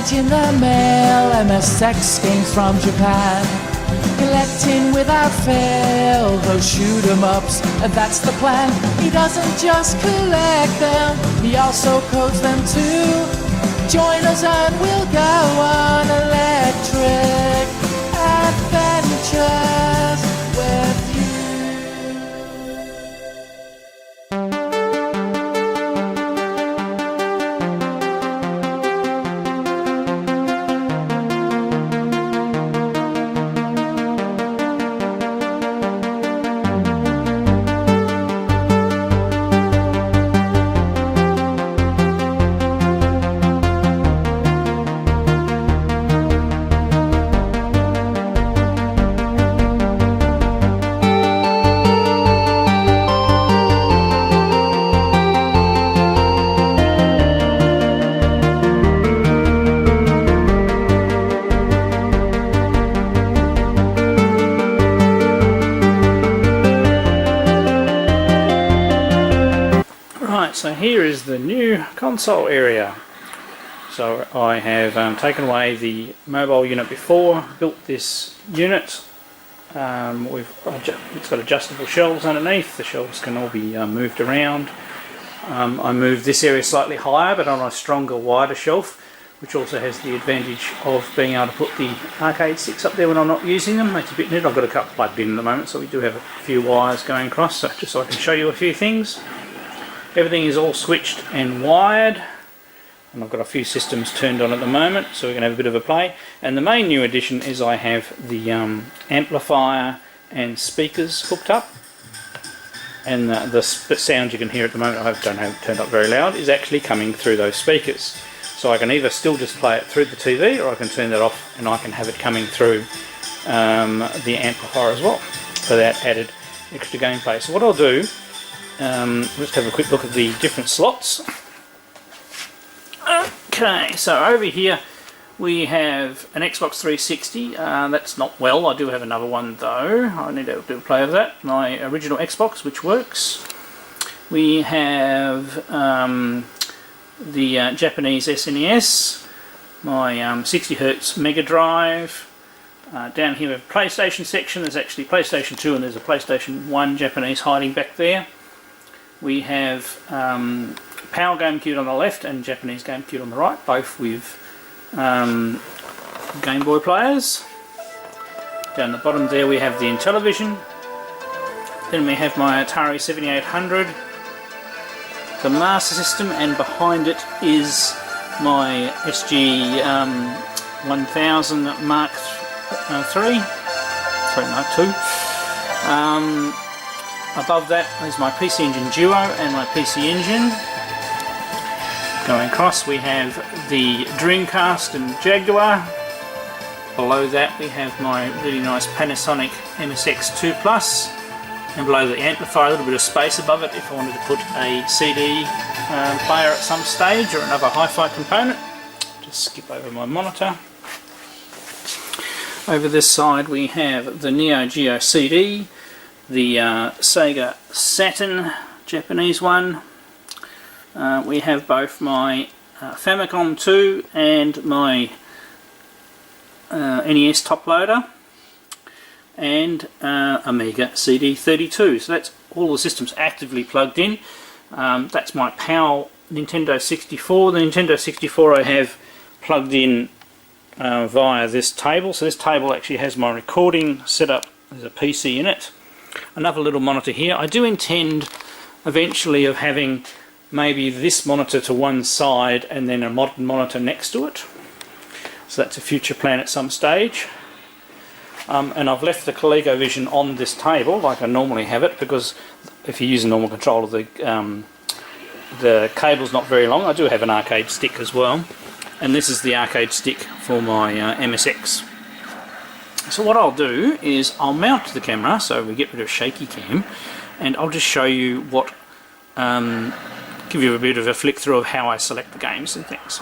package in the mail, MSX games from Japan. Collecting without fail those shoot 'em ups, that's the plan. He doesn't just collect them, he also codes them too. Join us and we'll go on electric adventures with you. So here is the new console area. So I have taken away the mobile unit before, built this unit. It's got adjustable shelves underneath. The shelves can all be moved around. I moved this area slightly higher but on a stronger, wider shelf, which also has the advantage of being able to put the arcade sticks up there when I'm not using them. Makes a bit neat. I've got a couple plugged in at the moment, so we do have a few wires going across, so just so I can show you a few things. Everything is all switched and wired, and I've got a few systems turned on at the moment, so we can have a bit of a play. And the main new addition is I have the amplifier and speakers hooked up, and the sound you can hear at the moment, I don't have it turned up very loud, is actually coming through those speakers. So I can either still just play it through the TV, or I can turn that off and I can have it coming through the amplifier as well, for that added extra gameplay. So what I'll do, let's have a quick look at the different slots. Okay, so over here we have an Xbox 360. That's not well. I do have another one though. I need to have a bit of play of that. My original Xbox, which works. We have the Japanese SNES, my 60Hz Mega Drive. Down here we have a PlayStation section. There's actually PlayStation 2 and there's a PlayStation 1 Japanese hiding back there. We have PAL GameCube on the left and Japanese GameCube on the right, both with Game Boy players. Down the bottom there we have the Intellivision. Then we have my Atari 7800, the Master System, and behind it is my SG 1000 Mark III. Sorry, Mark II. Above that is my PC Engine Duo and my PC Engine. Going across we have the Dreamcast and Jaguar. Below that we have my really nice Panasonic MSX2 Plus. And below the amplifier, a little bit of space above it if I wanted to put a CD player at some stage or another hi-fi component. Just skip over my monitor. Over this side we have the Neo Geo CD, the Sega Saturn Japanese one. We have both my Famicom 2 and my NES top loader, and Amiga CD32. So that's all the systems actively plugged in. That's my PAL Nintendo 64. The Nintendo 64 I have plugged in via this table. So this table actually has my recording set up. There's a PC in it. Another little monitor here. I do intend eventually of having maybe this monitor to one side and then a modern monitor next to it. So that's a future plan at some stage. And I've left the ColecoVision on this table like I normally have it, because if you use a normal controller the cable's not very long. I do have an arcade stick as well, and this is the arcade stick for my MSX. So what I'll do is I'll mount the camera so we get rid of shaky cam, and I'll just show you what, give you a bit of a flick through of how I select the games and things.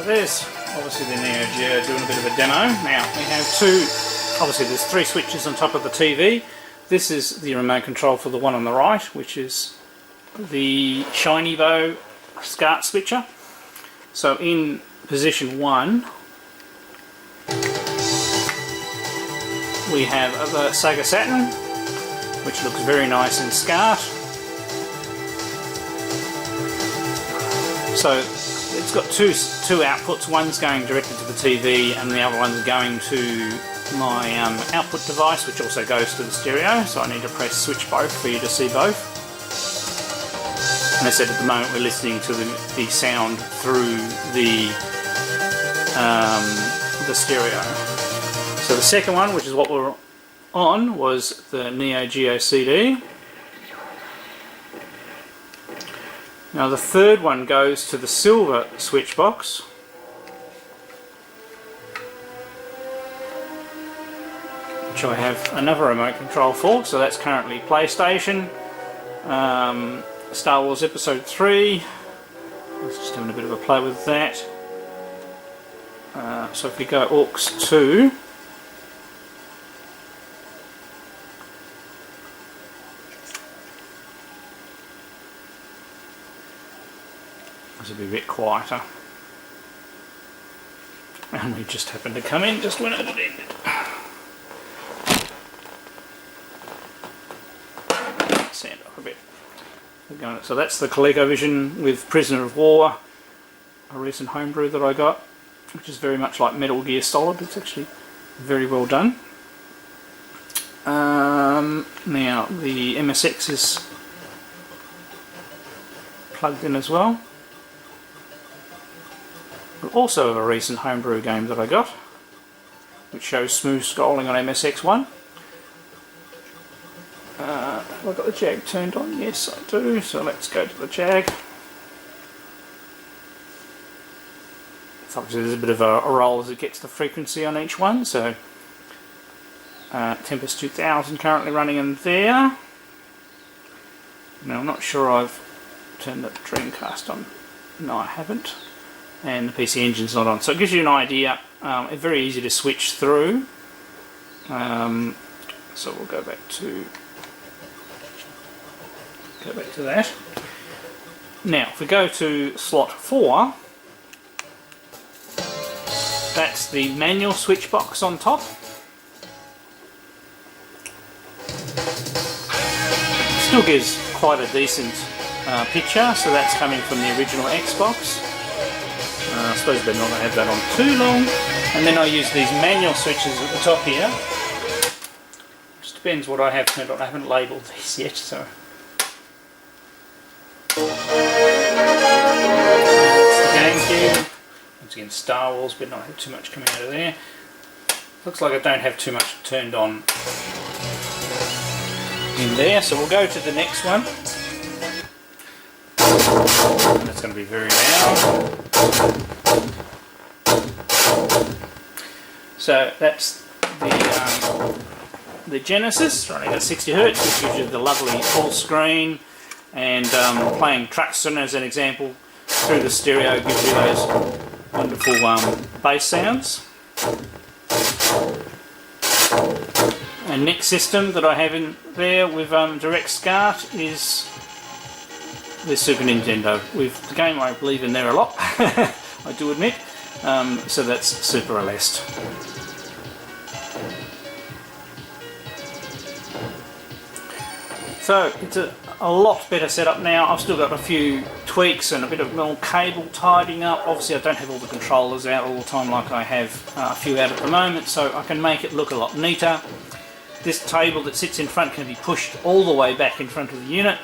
So there's obviously the Neo Geo doing a bit of a demo. Now we have two, obviously there's three switches on top of the TV. This is the remote control for the one on the right, which is the Shiny Bow SCART switcher. So in position 1 we have the Sega Saturn, which looks very nice in SCART. So it's got two outputs, one's going directly to the TV and the other one's going to my output device, which also goes to the stereo, so I need to press switch both for you to see both. And I said at the moment we're listening to the sound through the stereo. So the second one, which is what we're on, was the Neo Geo CD. Now the third one goes to the silver switch box, which I have another remote control for. So that's currently PlayStation, Star Wars Episode 3. Let's just having a bit of a play with that. So if we go aux 2, this will be a bit quieter. And we just happened to come in just when it had ended. Stand up a bit. So that's the ColecoVision with Prisoner of War, a recent homebrew that I got, which is very much like Metal Gear Solid. It's actually very well done. Now the MSX is plugged in as well. Also a recent homebrew game that I got, which shows smooth scrolling on MSX1. Have I got the Jag turned on? Yes, I do. So let's go to the Jag. So obviously there's a bit of a roll as it gets the frequency on each one. So Tempest 2000 currently running in there. Now I'm not sure I've turned the Dreamcast on. No, I haven't. And the PC Engine's not on. So it gives you an idea. It's very easy to switch through. So we'll go back to that. Now if we go to slot 4, that's the manual switch box on top. Still gives quite a decent picture, so that's coming from the original Xbox. I suppose better not have that on too long. And then I use these manual switches at the top here. Just depends what I have turned on. I haven't labelled these yet, so. That's the GameCube. Once again, Star Wars, but not have too much coming out of there. Looks like I don't have too much turned on in there, so we'll go to the next one. And it's going to be very loud. So that's the Genesis running at 60 Hz, which gives you the lovely full screen, and playing Truxton as an example through the stereo gives you those wonderful bass sounds. And next system that I have in there with direct SCART is the Super Nintendo, with the game I believe in there a lot, I do admit. So that's Super Aleste. So it's a lot better setup now. I've still got a few tweaks and a bit of more cable tidying up. Obviously I don't have all the controllers out all the time like I have a few out at the moment, so I can make it look a lot neater. This table that sits in front can be pushed all the way back in front of the unit,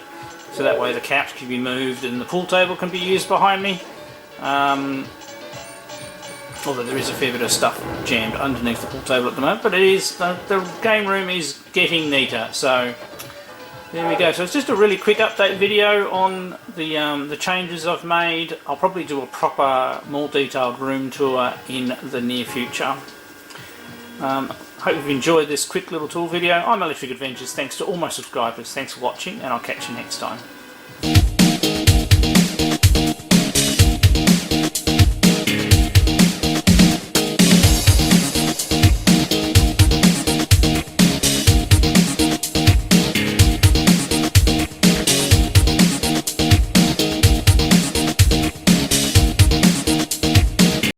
so that way the couch can be moved and the pool table can be used behind me. Although there is a fair bit of stuff jammed underneath the pool table at the moment, but it is the game room is getting neater. So there we go. So it's just a really quick update video on the changes I've made. I'll probably do a proper, more detailed room tour in the near future. Hope you've enjoyed this quick little tool video. I'm Electric Adventures. Thanks to all my subscribers. Thanks for watching, and I'll catch you next time.